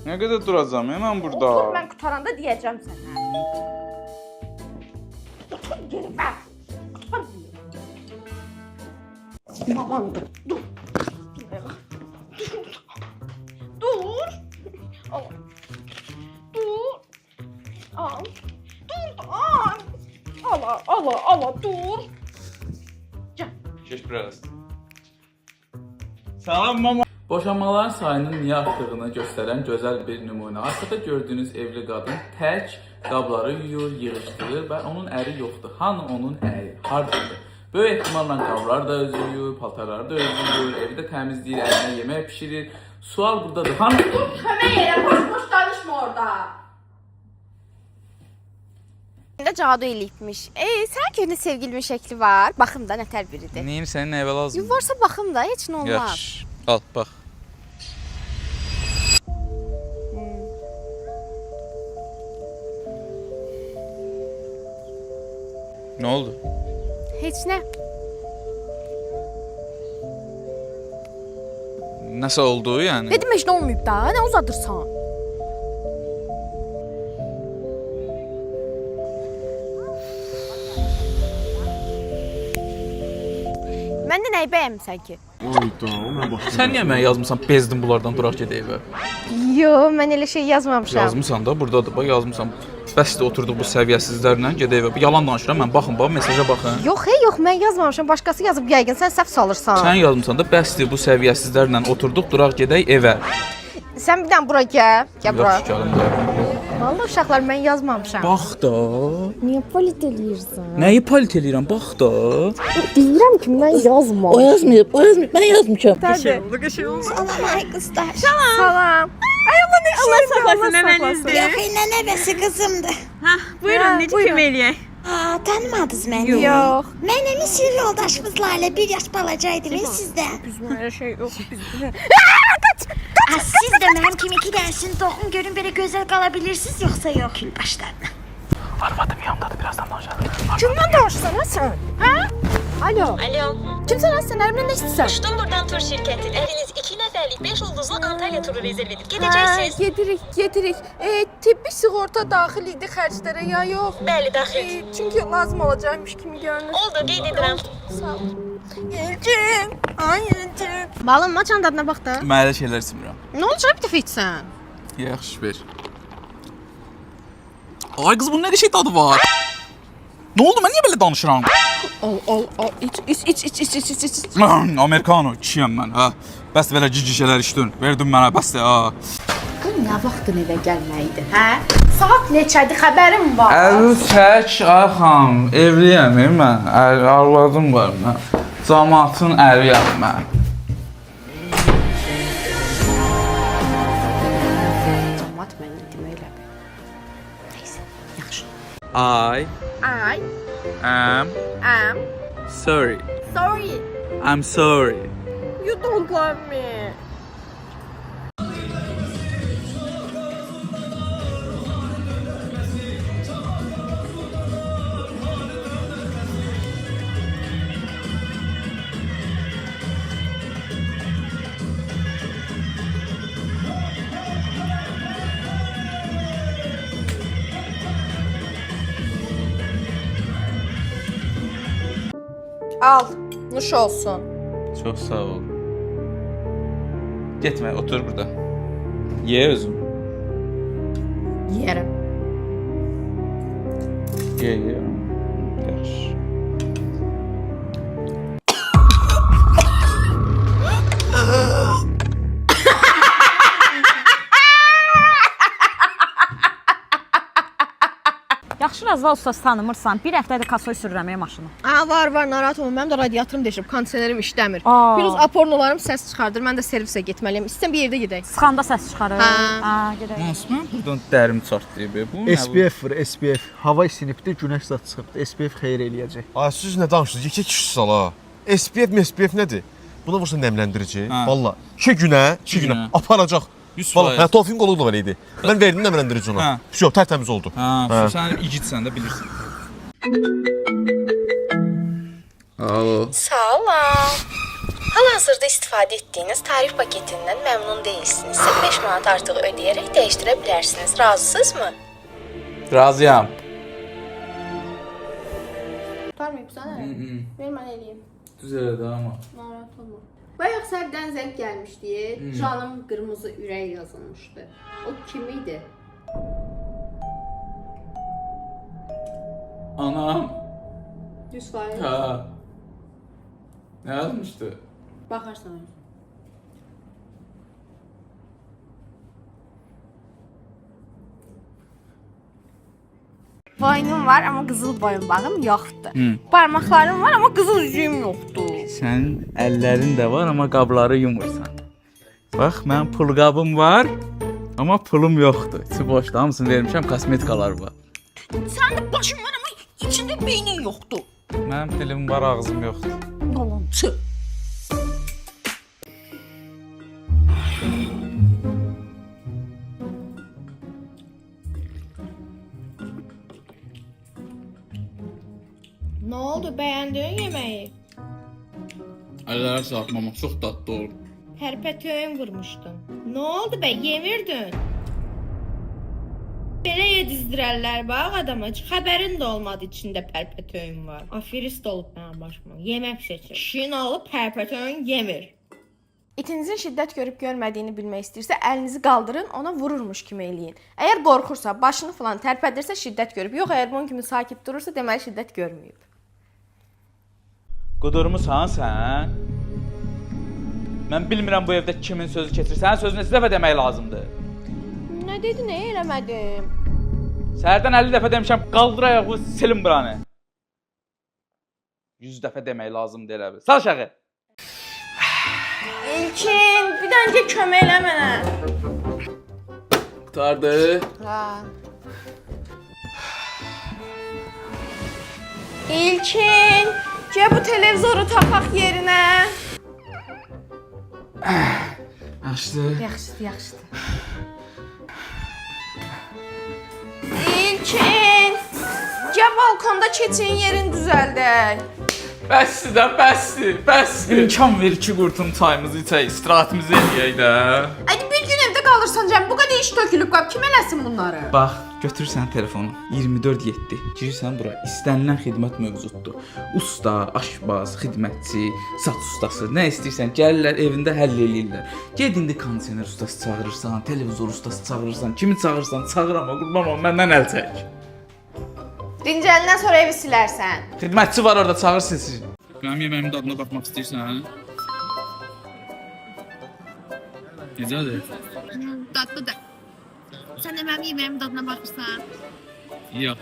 Nə qədər duracağam mən burada? Otur, mən qutaranda deyəcəm sənə. Otur yerimə. Qutar deyirəm. Babandır. Dur. Dur. Al. Dur. Al. Dur. Al. Ala. Dur. Gəl. Keç biraz. Salam mama. Boşanmaların sayının niyə artdığını göstərən gözəl bir nümunə. Arkada gördüyünüz evli qadın tək qabları yuyur, yığışdırır və onun əri yoxdur. Hanı onun əri? Hardadır? Böyük ehtimalla qablar da özü yuyur, paltarları da özü yuyur, evi də təmizləyir, əlinə yemək pişirir. Sual buradadır. Hanı? Dur, kömək elə, boş danışma orada. Cadu eləyibmiş. Sənin köyündə sevgilimin şəkli var. Baxım da nətər biridir. Neyin sənin nəyə lazımdır? Varsa baxım da, heç nə olmaz. Yaxşı. Al, bax. Nə oldu? Heç nə. Nəsə oldu yəni? Dedim heç nə olmayıb da, nə uzadırsan? Mən də nəyi bəyənmirsən ki? Sən niyə mənə yazmısan, bezdim bunlardan duraq gedək evə? Yox, mən elə şey yazmamışam. Yazmısan da, buradadır, bax yazmısan. Bəsdir oturduq bu səviyyəsizlərlə gedək evə. Yalan danışıram mən, baxın, bax mesaja baxın. Yox, mən yazmamışam. Başqası yazıb yəqin sən səhv salırsan. Sən yazmısan da, bəsdir bu səviyyəsizlərlə oturduq, duraq gedək evə. Sən bir dənə bura gəl. Gəl bura. Yaxşı, gəlin də. Vallahi uşaqlar mən yazmamışam. Bax da. Niyə polit eləyirsən? Nəyi polit eləyirəm, bax da. Deyirəm ki, mən yazmamışam. O yazmayıb, mən yazmışam. Salam ay qızlar. Salam. Ay Allah nə Allah saxlasın, nənənizdir. Yox, nənəvəsi qızımdır. Buyurun, necə kömək eləyək? Tanımadınız məni? Yox. Mən emin sirr yoldaşımızla ilə 1 yaş balacaydım sizdə. Bizim elə şey yox. Siz də mənim kimi 2 dənəsini doğum görün belə gözəl qala bilirsiniz yoxsa yox? Kül başlarına. Arvadım yandadır, birazdan danışalım. Kimdən danışsan ha sən? Hə? Alo. Alo. Kimsən ha sən? Ərimdən nə istəyirsən? Uçdum buradan tur şirkəti. Əriniz 2 nəfərlik 5 ulduzlu Antalya turu rezerv edib. Gedəcəksiniz. Gedirik. Tibbi sığorta daxil idi xərclərə ya yox? Bəli, daxil. Çünki lazım olacaqmış kimi görünür. Oldu, qeyd edirəm. Sağ ol. Yelcim. Ay yelcim. Balım, maçan dadına bax da. Mən elə şeylər istəmirəm. Nə olacaq bir dəfə içsən? Yaxşı, ver. Ay qız, bunun nə şey dadı var? Nə oldu, mən niyə belə danışıram? Al, iç. Amerikano, içiyəm mən, hə. Bəs belə cici şeylər içdin, verdin mənə, bəs də, hə. Qız nə vaxtın evə gəlməkdir, hə? Saat neçədir, xəbərim var? Əli tək, ay xanım, evliyəm mən, arvadım var mən. Cəmaatın əriyəm mən. Cəmat məni demək elədi. Neysə, yaxşı. I am sorry. I'm sorry. You don't love me. Al, nuş olsun. Çox sağ ol. Getmə, otur burada. Ye özün. Yeyərəm. Ye. Yaxşı. Yaxşı Razva ustası tanımırsan, bir həftədir kasoy sürürəm maşını. Var, narahat olma. Mənim də radiatorum deşib, kondisionerim işləmir. Aa. Plus apornolarım səs çıxardır. Mən də servisə getməliyəm. İstəyirəm bir yerdə gedək. Sıxanda səs çıxarır. Hə. Gedək. Mən buradan dərim çartlayıb. Bu nə? SPF var, SPF. Hava isinibdi, günəş zad çıxıbdı. SPF xeyir eləyəcək. Ay siz nə danışırsınız? Yekə kişisiniz hala. SPF nədir? Buna vursa nəmləndirici. Valla. 2 günə aparacaq. 100%. Valla, hə Tofiqin qolu da var idi. Mən verdim nəmləndirici ona. Yox, tərtəmiz oldu. Sən igidsən də bilirsən. Alo. Salam. Hal-hazırda istifadə etdiyiniz tarif paketindən məmnun deyilsinizsə 5 manat artıq ödəyərək dəyişdirə bilərsiniz. Razısınızmı? Razıyam. Tutarmayıb sənə? Ver mən eləyim. Düz elədi amma. Narahat olma. Bayaq sərdən zəng gəlmişdi. Canım qırmızı ürək yazılmışdı. O kim idi? Anam. 100%. Ha. Ne yazmıştı? Baxarsan. Boynum var ama qızıl boyunbağım yoxdur. Barmaqlarım var ama qızıl üzüyüm yoxdur. Sənin əllərin də var, amma qabları yumursan. Bax, mənim pul qabım var, amma pulum yoxdur. İçi boşdur, hamısını vermişəm, kosmetikalar var. Sənin başın var amma içində beynin yoxdur. Mənim dilim var, ağzım yoxdur. Yalancı. Nə oldu? Bəyəndin yeməyi? Əllərə saxmamaq çox dadlı olur. Pərpətöyün vurmuşdun. Nə oldu bə? Yemirdin? Belə yedizdirərlər bax adama. Heç xəbərin də olmadı içində pərpətöyün var. Aferist olub mənim başıma. Yemək seçir. Kişinin oğlu pərpətöyün yemir. İtinizin şiddət görüb görmədiyini bilmək istəyirsə, əlinizi qaldırın, ona vururmuş kimi eləyin. Əgər qorxursa, başını falan tərpədirsə şiddət görüb. Yox, əgər bunun kimi sakit durursa, deməli şiddət görməyib. Qudurmusan sən? Mən bilmirəm bu evdə kimin sözü keçir. Sənin sözünü neçə dəfə demək lazımdır? Nə dedi, nə eləmədim? Səhərdən 50 dəfə demişəm, qaldır ayağı, silin buranı. 100 dəfə demək lazımdır elə bil. Sal aşağı. İlkin, bir dəncə kömək elə mənə. Qurtardı. Ha. İlkin, gəl bu televizoru tapaq yerinə. Açdı. Yaxşıdır, yaxşıdır. İlkin, gəl balkonda keçin yerin düzəldək. Bəsdir də, bəsdir. İmkan ver ki, qurtum çayımızı içək, istirahətimizi eləyək də. Ay bir gün evdə qalırsan Cəm, bu qədər iş tökülüb qab, kim eləsin bunları? Bax, götürürsən telefonu, 24/7, girirsən bura, istənilən xidmət mövcuddur. Usta, aşbaz, xidmətçi, saç ustası, nə istəyirsən, gəlirlər evində həll eləyirlər. Ged indi kondisioner ustası çağırırsan, televizor ustası çağırırsan, kimi çağırırsan, çağır amma qurban ol, məndən əl çək. Dincəlindən sonra evi silərsən. Xidmətçi var orada, çağır sizi. Mənim yeməyimin dadına baxmaq istəyirsən? Necədir? Dadlıdır. Sən də mənim yeməyimin dadına baxırsan. Yox.